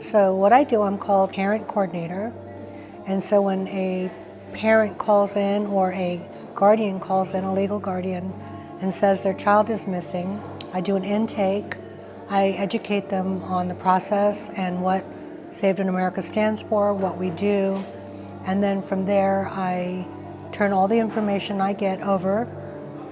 So what I do, I'm called parent coordinator. And so when a parent calls in or a guardian calls in, a legal guardian, and says their child is missing, I do an intake. I educate them on the process and what Saved in America stands for, what we do. And then from there, I turn all the information I get over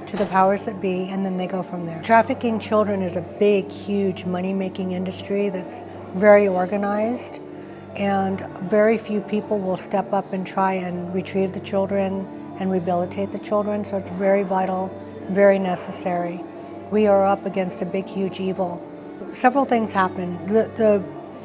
to the powers that be, and then they go from there. Trafficking children is a big, huge money-making industry that's very organized, and very few people will step up and try and retrieve the children and rehabilitate the children, so it's very vital, very necessary. We are up against a big, huge evil. Several things happen. The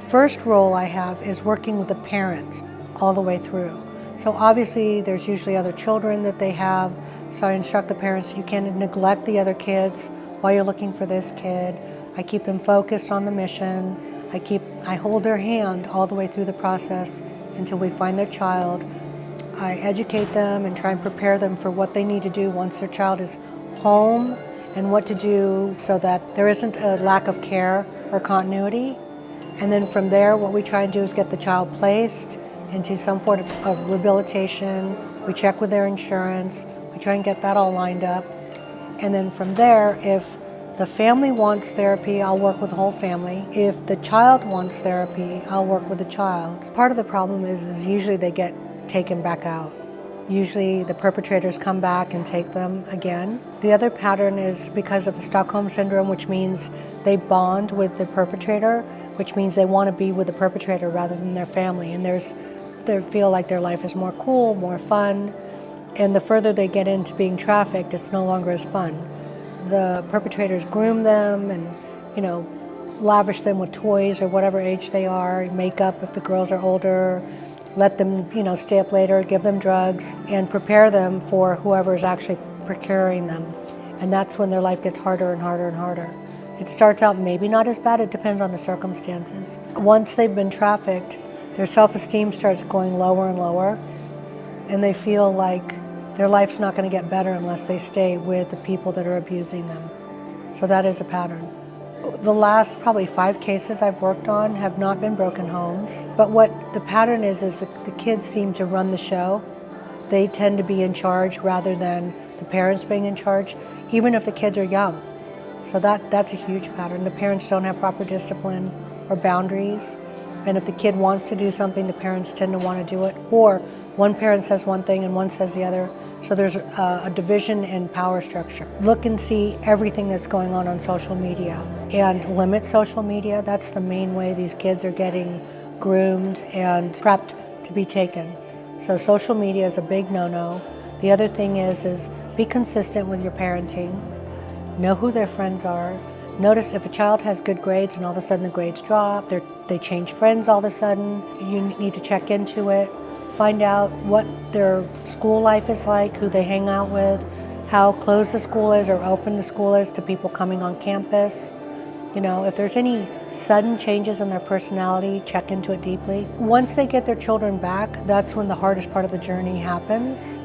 first role I have is working with the parent all the way through. So obviously there's usually other children that they have, so I instruct the parents, you can't neglect the other kids while you're looking for this kid. I keep them focused on the mission. I hold their hand all the way through the process until we find their child. I educate them and try and prepare them for what they need to do once their child is home and what to do so that there isn't a lack of care or continuity. And then from there, what we try and do is get the child placed into some sort of rehabilitation. We check with their insurance. We try and get that all lined up. And then from there, if the family wants therapy, I'll work with the whole family. If the child wants therapy, I'll work with the child. Part of the problem is usually they get taken back out. Usually the perpetrators come back and take them again. The other pattern is because of the Stockholm Syndrome, which means they bond with the perpetrator, which means they want to be with the perpetrator rather than their family. And they feel like their life is more cool, more fun. And the further they get into being trafficked, it's no longer as fun. The perpetrators groom them and, lavish them with toys or whatever age they are, makeup if the girls are older, let them, stay up later, give them drugs, and prepare them for whoever is actually procuring them. And that's when their life gets harder and harder and harder. It starts out maybe not as bad, it depends on the circumstances. Once they've been trafficked, their self-esteem starts going lower and lower, and they feel like their life's not going to get better unless they stay with the people that are abusing them. So that is a pattern. The last probably 5 cases I've worked on have not been broken homes, but what the pattern is the kids seem to run the show. They tend to be in charge rather than the parents being in charge, even if the kids are young. So that's a huge pattern. The parents don't have proper discipline or boundaries, and if the kid wants to do something, the parents tend to want to do it, or one parent says one thing and one says the other. So there's a division in power structure. Look and see everything that's going on social media and limit social media. That's the main way these kids are getting groomed and prepped to be taken. So social media is a big no-no. The other thing is be consistent with your parenting. Know who their friends are. Notice if a child has good grades and all of a sudden the grades drop, they change friends all of a sudden, you need to check into it. Find out what their school life is like, who they hang out with, how closed the school is or open the school is to people coming on campus. If there's any sudden changes in their personality, check into it deeply. Once they get their children back, that's when the hardest part of the journey happens.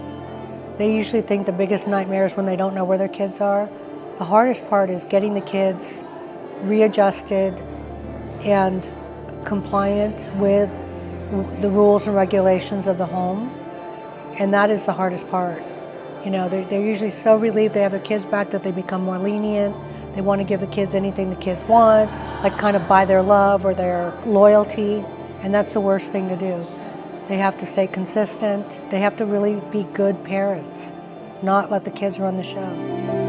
They usually think the biggest nightmare is when they don't know where their kids are. The hardest part is getting the kids readjusted and compliant with the rules and regulations of the home, and that is the hardest part. They're usually so relieved they have their kids back that they become more lenient. They want to give the kids anything the kids want, like kind of buy their love or their loyalty, and that's the worst thing to do. They have to stay consistent. They have to really be good parents, not let the kids run the show.